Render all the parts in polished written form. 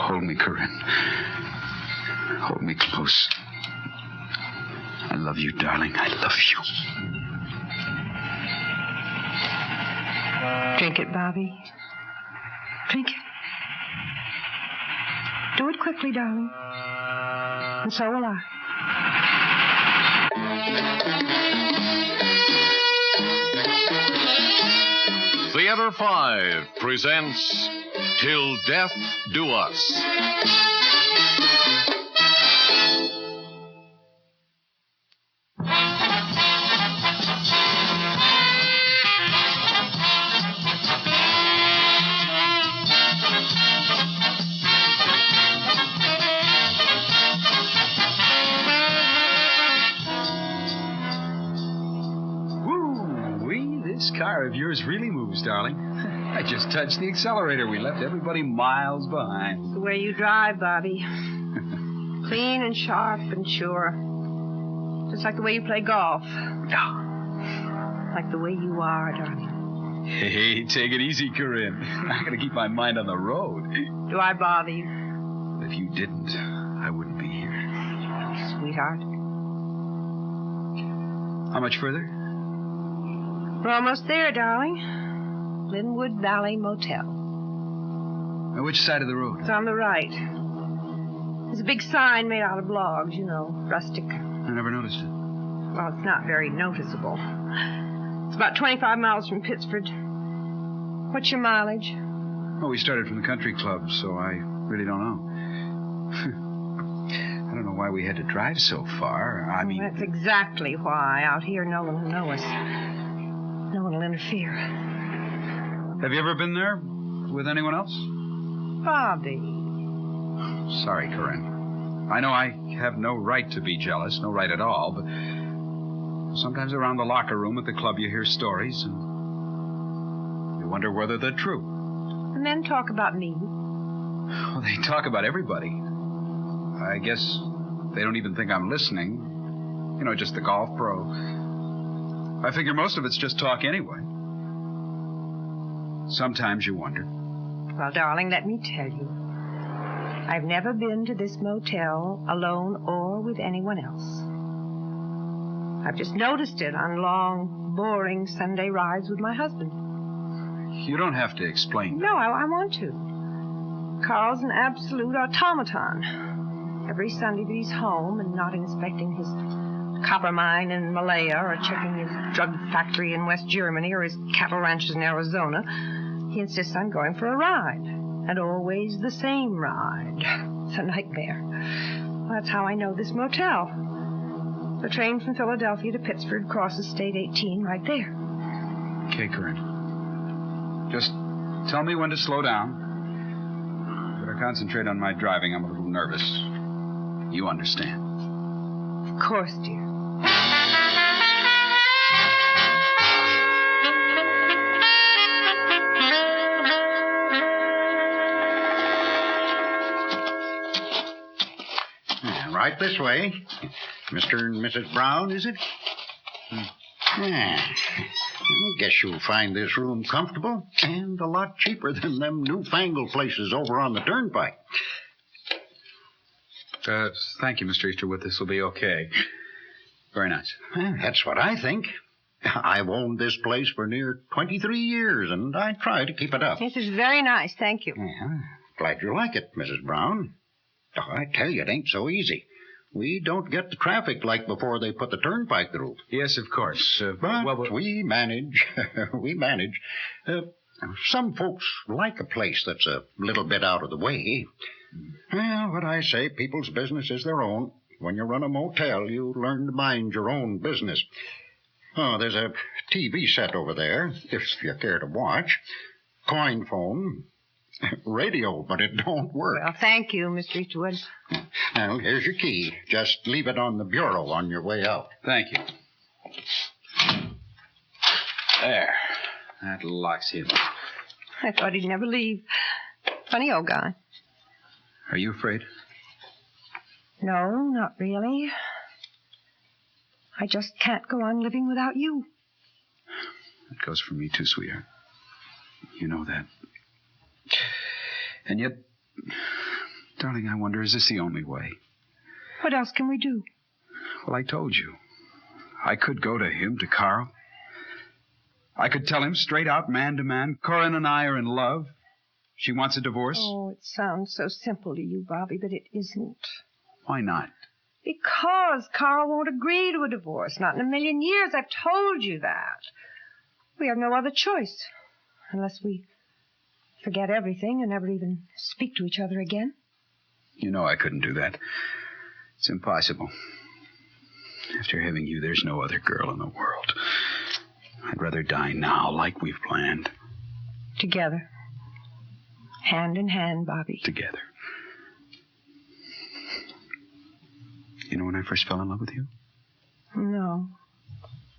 Hold me, Corinne. Hold me close. I love you, darling. I love you. Drink it, Bobby. Drink it. Do it quickly, darling. And so will I. Theater 5 presents Till Death Do Us. This car of yours really moves, darling. I just touched the accelerator. We left everybody miles behind. It's the way you drive, Bobby. Clean and sharp and sure. Just like the way you play golf. Like the way you are, darling. Hey, take it easy, Corinne. I gotta keep my mind on the road. Do I bother you? If you didn't, I wouldn't be here. Sweetheart. How much further? We're almost there, darling. Linwood Valley Motel. Which side of the road? It's on the right. There's a big sign made out of logs, you know, rustic. I never noticed it. Well, it's not very noticeable. It's about 25 miles from Pittsford. What's your mileage? Oh, we started from the country club, so I really don't know. I don't know why we had to drive so far. I mean... That's exactly why. Out here, no one will know us. No one will interfere. Have you ever been there with anyone else? Bobby. Sorry, Corinne. I know I have no right to be jealous, no right at all, but sometimes around the locker room at the club you hear stories and you wonder whether they're true. The men talk about me. Well, they talk about everybody. I guess they don't even think I'm listening. You know, just the golf pro. I figure most of it's just talk anyway. Sometimes you wonder. Well, darling, let me tell you. I've never been to this motel alone or with anyone else. I've just noticed it on long, boring Sunday rides with my husband. You don't have to explain. No, I want to. Carl's an absolute automaton. Every Sunday that he's home and not inspecting his copper mine in Malaya or checking his drug factory in West Germany or his cattle ranches in Arizona, he insists on going for a ride. And always the same ride. It's a nightmare. Well, that's how I know this motel. The train from Philadelphia to Pittsford crosses State 18 right there. Okay, Corinne. Just tell me when to slow down. Better concentrate on my driving. I'm a little nervous. You understand. Of course, dear. Right this way. Mr. and Mrs. Brown, is it? Yeah. I guess you'll find this room comfortable and a lot cheaper than them newfangled places over on the turnpike. Thank you, Mr. Easterwood. This will be okay. Very nice. Well, that's what I think. I've owned this place for near 23 years, and I try to keep it up. This is very nice, thank you. Yeah, glad you like it, Mrs. Brown. Oh, I tell you, it ain't so easy. We don't get the traffic like before they put the turnpike through. Yes, of course. But we manage. We manage. Some folks like a place that's a little bit out of the way. Well, what I say, people's business is their own. When you run a motel, you learn to mind your own business. Oh, there's a TV set over there, if you care to watch. Coin phone. Radio, but it don't work. Well, thank you, Mr. Easterwood. Well, here's your key. Just leave it on the bureau on your way out. Thank you. There. That locks him. I thought he'd never leave. Funny old guy. Are you afraid? No, not really. I just can't go on living without you. That goes for me too, sweetheart. You know that. And yet, Darling, I wonder, is this the only way? What else can we do? Well, I told you. I could go to him, to Carl. I could tell him straight out, man to man, Corinne and I are in love. She wants a divorce. Oh, it sounds so simple to you, Bobby, but it isn't. Why not? Because Carl won't agree to a divorce. Not in a million years. I've told you that. We have no other choice. Unless we forget everything and never even speak to each other again. You know I couldn't do that. It's impossible. After having you, there's no other girl in the world. I'd rather die now, like we've planned. Together. Hand in hand, Bobby. Together. You know when I first fell in love with you? No.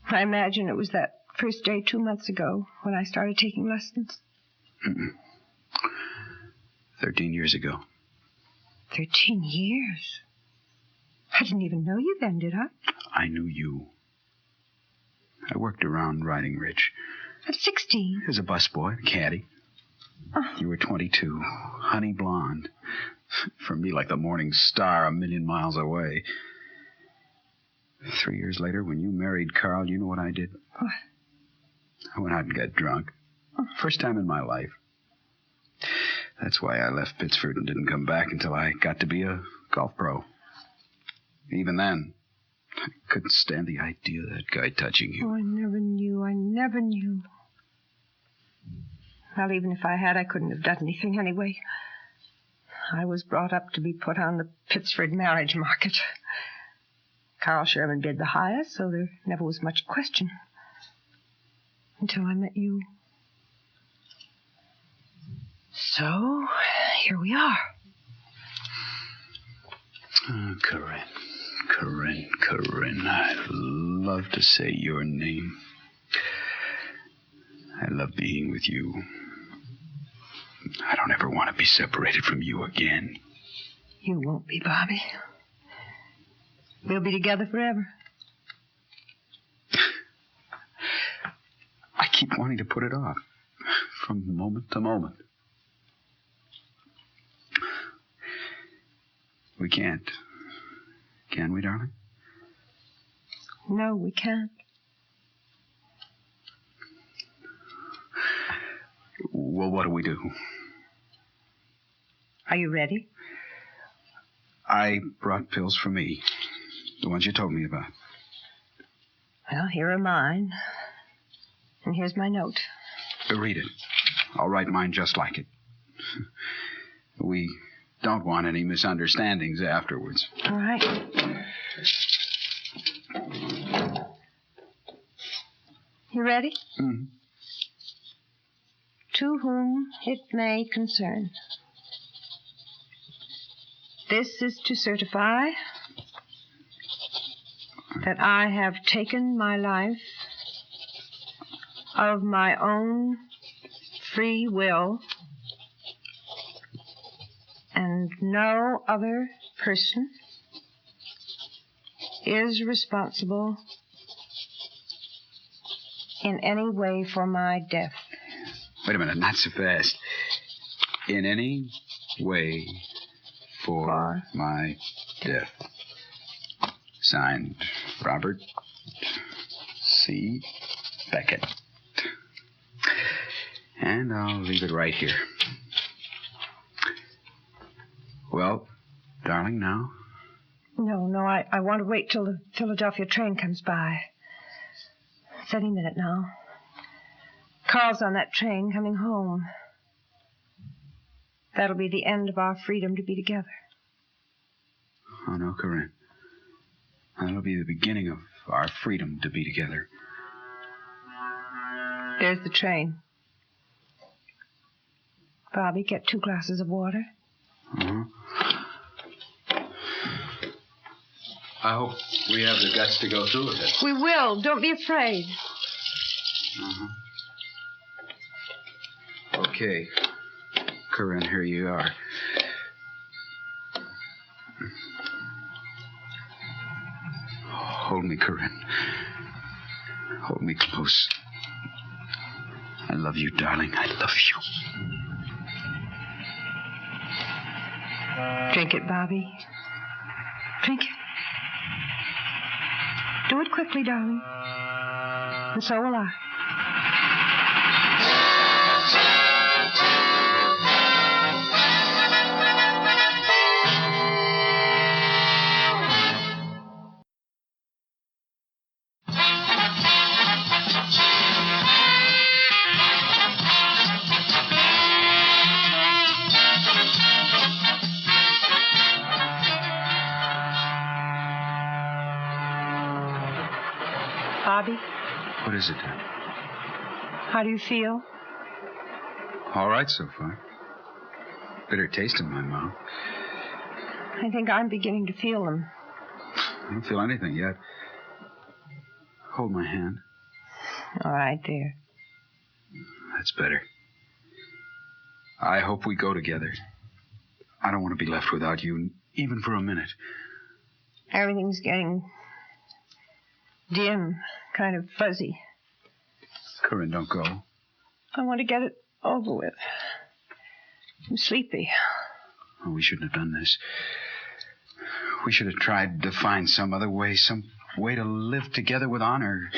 I imagine it was that first day 2 months ago when I started taking lessons. 13 years ago. 13 years? I didn't even know you then, did I? I knew you. I worked around Riding Ridge. At 16? As a busboy, a caddy. You were 22, honey blonde. For me, like the morning star a million miles away. 3 years later, when you married Carl, you know what I did? What? I went out and got drunk. First time in my life. That's why I left Pittsford and didn't come back until I got to be a golf pro. Even then, I couldn't stand the idea of that guy touching you. Oh, I never knew. Well, even if I had, I couldn't have done anything anyway. I was brought up to be put on the Pittsford marriage market. Carl Sherman bid the highest, so there never was much question. Until I met you. So, here we are. Oh, Corinne. I love to say your name. I love being with you. I don't ever want to be separated from you again. You won't be, Bobby. We'll be together forever. I keep wanting to put it off from moment to moment. We can't. Can we, darling? No, we can't. Well, what do we do? Are you ready? I brought pills for me. The ones you told me about. Well, here are mine. And here's my note. Read it. I'll write mine just like it. We don't want any misunderstandings afterwards. All right. You ready? Mm-hmm. To whom it may concern. This is to certify that I have taken my life of my own free will, and no other person is responsible in any way for my death. Wait a minute, not so fast. In any way for my death. Signed, Robert C. Beckett. And I'll leave it right here. Well, darling, now? No, I want to wait till the Philadelphia train comes by. It's any minute now. Carl's on that train coming home. That'll be the end of our freedom to be together. Oh, no, Corinne. That'll be the beginning of our freedom to be together. There's the train. Bobby, get 2 glasses of water. Uh-huh. I hope we have the guts to go through with it. We will. Don't be afraid. Uh-huh. Okay. Corinne, here you are. Hold me, Corinne. Hold me close. I love you, darling. I love you. Drink it, Bobby. Drink it. Do it quickly, darling. And so will I. Bobby, What is it, Dad? how do you feel? All right so far. Bitter taste in my mouth. I think I'm beginning to feel them. I don't feel anything yet. Hold my hand. All right, dear. That's better. I hope we go together. I don't want to be left without you, even for a minute. Everything's getting dim, kind of fuzzy. Corinne, don't go. I want to get it over with. I'm sleepy. Oh, we shouldn't have done this. We should have tried to find some other way, some way to live together with honor.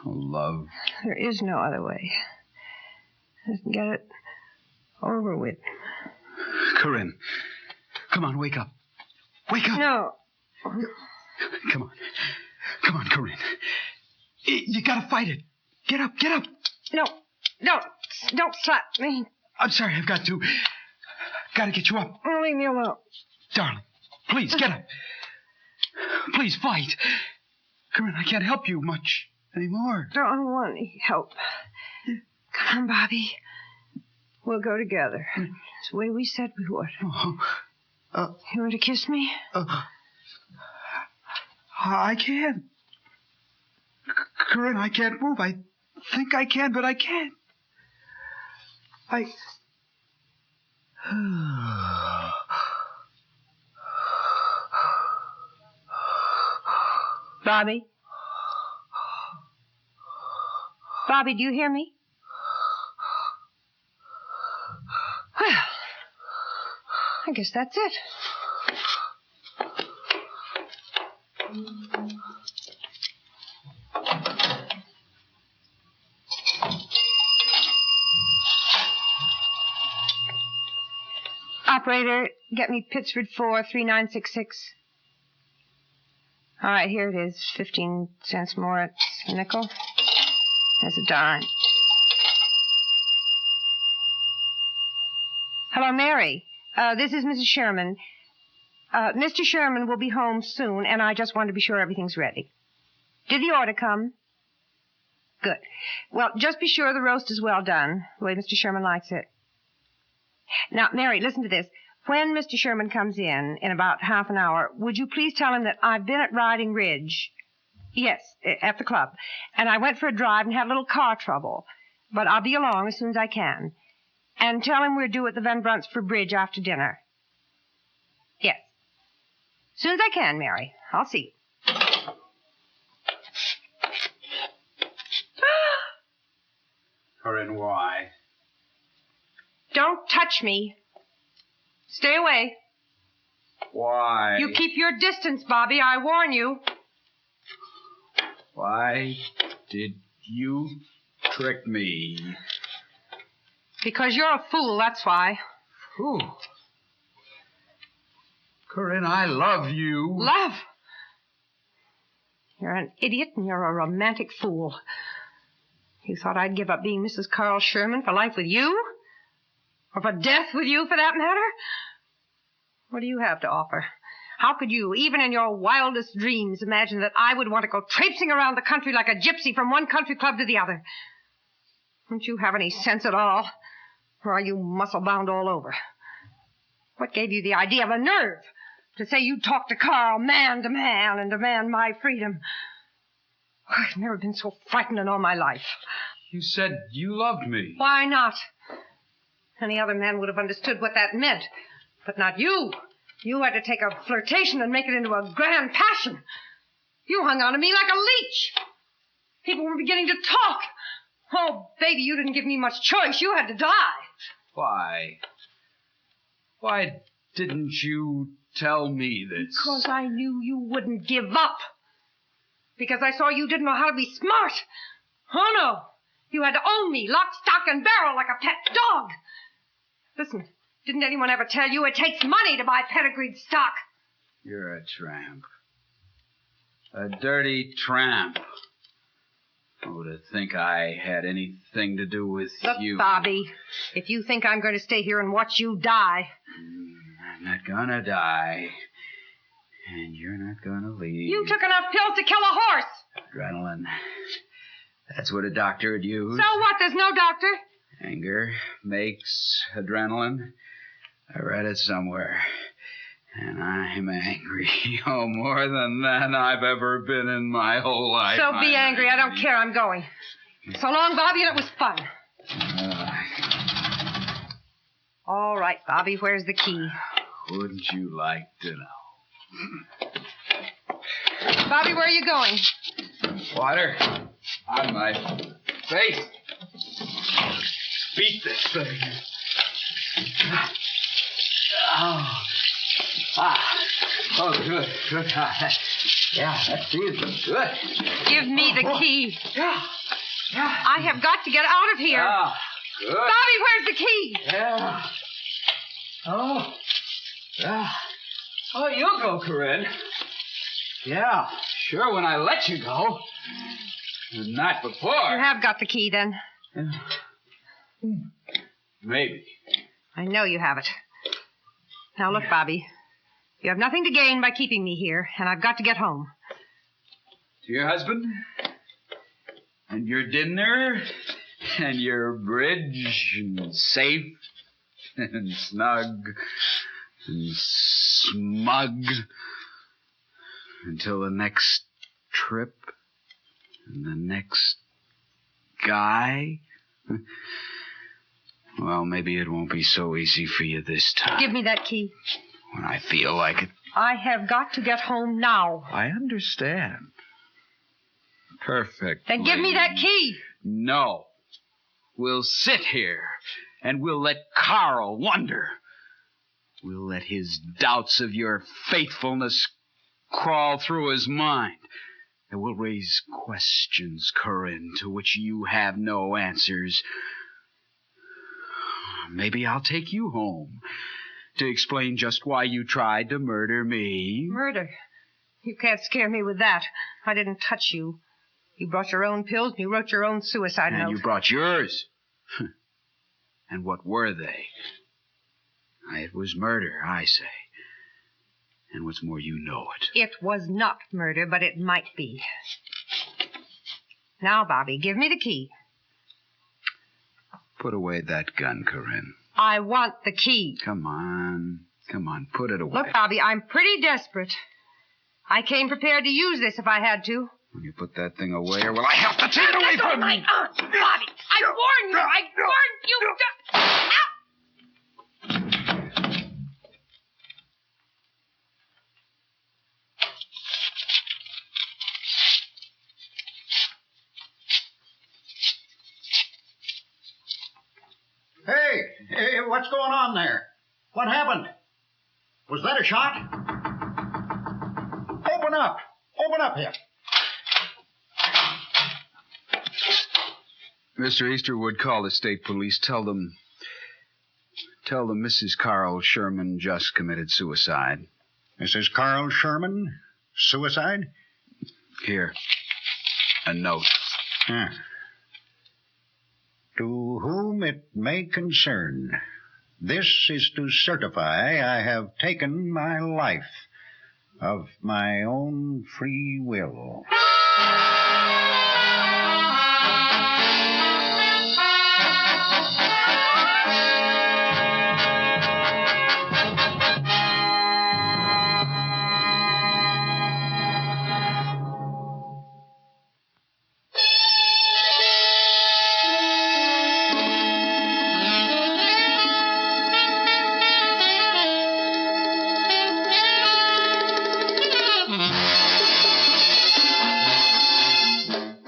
Oh, love. There is no other way. Just get it over with. Corinne, come on, wake up. Wake up. No. Come on. Come on, Corinne. You gotta fight it. Get up, get up. No. Don't slap me. I'm sorry, I've got to. Gotta get you up. Oh, leave me alone. Darling, please, get up. Please, fight. Corinne, I can't help you much anymore. Don't want any help. Come on, Bobby. We'll go together. It's the way we said we would. You want to kiss me? I can't. Corinne, I can't move. I think I can, but I can't. Bobby? Bobby, do you hear me? Well, I guess that's it. Operator, get me Pittsford 43966. All right, here it is. 15 cents more. It's a nickel. There's a dime. Hello, Mary. This is Mrs. Sherman. Mr. Sherman will be home soon, and I just wanted to be sure everything's ready. Did the order come? Good. Well, just be sure the roast is well done, the way Mr. Sherman likes it. Now, Mary, listen to this. When Mr. Sherman comes in about half an hour, would you please tell him that I've been at Riding Ridge? Yes, at the club. And I went for a drive and had a little car trouble. But I'll be along as soon as I can. And tell him we're due at the Van Brunts for bridge after dinner. Yes. As soon as I can, Mary. I'll see you. Corinne, why? Don't touch me. Stay away. Why? You keep your distance, Bobby. I warn you. Why did you trick me? Because you're a fool, that's why. Whew. Corinne, I love you. Love? You're an idiot and you're a romantic fool. You thought I'd give up being Mrs. Carl Sherman for life with you? Or for death with you, for that matter? What do you have to offer? How could you, even in your wildest dreams, imagine that I would want to go traipsing around the country like a gypsy from one country club to the other? Don't you have any sense at all? Or are you muscle-bound all over? What gave you the idea of a nerve to say you'd talk to Carl man to man and demand my freedom? I've never been so frightened in all my life. You said you loved me. Why not? Any other man would have understood what that meant. But not you. You had to take a flirtation and make it into a grand passion. You hung on to me like a leech. People were beginning to talk. Oh, baby, you didn't give me much choice. You had to die. Why? Why didn't you tell me this? Because I knew you wouldn't give up. Because I saw you didn't know how to be smart. Oh, no. You had to own me, lock, stock, and barrel like a pet dog. Listen, didn't anyone ever tell you it takes money to buy pedigreed stock? You're a tramp. A dirty tramp. Oh, to think I had anything to do with you. Look, Bobby, if you think I'm going to stay here and watch you die... I'm not gonna die. And you're not gonna leave. You took enough pills to kill a horse. Adrenaline. That's what a doctor would use. So what? There's no doctor. Anger makes adrenaline. I read it somewhere. And I'm angry. Oh, more than I've ever been in my whole life. So be angry. I don't care. I'm going. So long, Bobby, and it was fun. All right, Bobby, where's the key? Wouldn't you like to know? Bobby, where are you going? Water on my face. Beat this thing. Oh, good. Yeah, that feels good. Give me the key. Yeah. I have got to get out of here. Good. Bobby, where's the key? Yeah. Oh. Yeah. Oh, you'll go, Corinne. Yeah, sure, when I let you go. Not before. You have got the key, then. Maybe. I know you have it. Now, look, Bobby. You have nothing to gain by keeping me here, and I've got to get home. To your husband? And your dinner? And your bridge? And safe? And snug? And smug? Until the next trip? And the next guy? Well, maybe it won't be so easy for you this time. Give me that key. When I feel like it. I have got to get home now. I understand. Perfect. Then give me that key. No. We'll sit here, and we'll let Carl wonder. We'll let his doubts of your faithfulness crawl through his mind. And we'll raise questions, Corinne, to which you have no answers. Maybe I'll take you home to explain just why you tried to murder me. Murder? You can't scare me with that. I didn't touch you. You brought your own pills and you wrote your own suicide note. And you brought yours. And what were they? It was murder, I say. And what's more, you know it. It was not murder, but it might be. Now, Bobby, give me the key. Put away that gun, Corinne. I want the key. Come on, put it away. Look, Bobby, I'm pretty desperate. I came prepared to use this if I had to. Will you put that thing away, or will I have to take it away from you? Bobby, I warn you. I warn you. Ow! Hey, what's going on there? What happened? Was that a shot? Open up here. Mr. Easterwood, call the state police. Tell them Mrs. Carl Sherman just committed suicide. Mrs. Carl Sherman? Suicide? Here, a note. Huh. To whom it may concern, this is to certify I have taken my life of my own free will.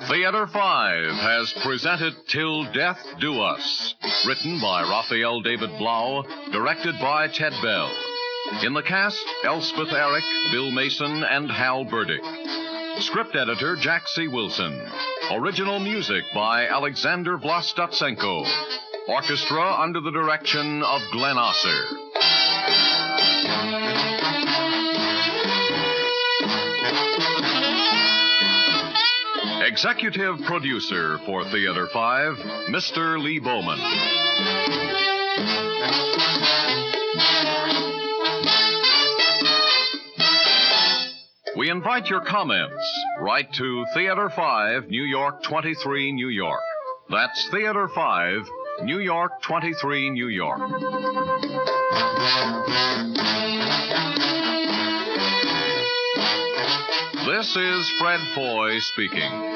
Theater 5 has presented Till Death Do Us, written by Raphael David Blau, directed by Ted Bell. In the cast, Elspeth Eric, Bill Mason, and Hal Burdick. Script editor, Jack C. Wilson. Original music by Alexander Vlastotsenko. Orchestra under the direction of Glenn Osser. Executive producer for Theater 5, Mr. Lee Bowman. We invite your comments. Write to Theater 5, New York 23, New York. That's Theater 5, New York 23, New York. This is Fred Foy speaking.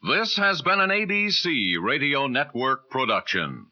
This has been an ABC Radio Network production.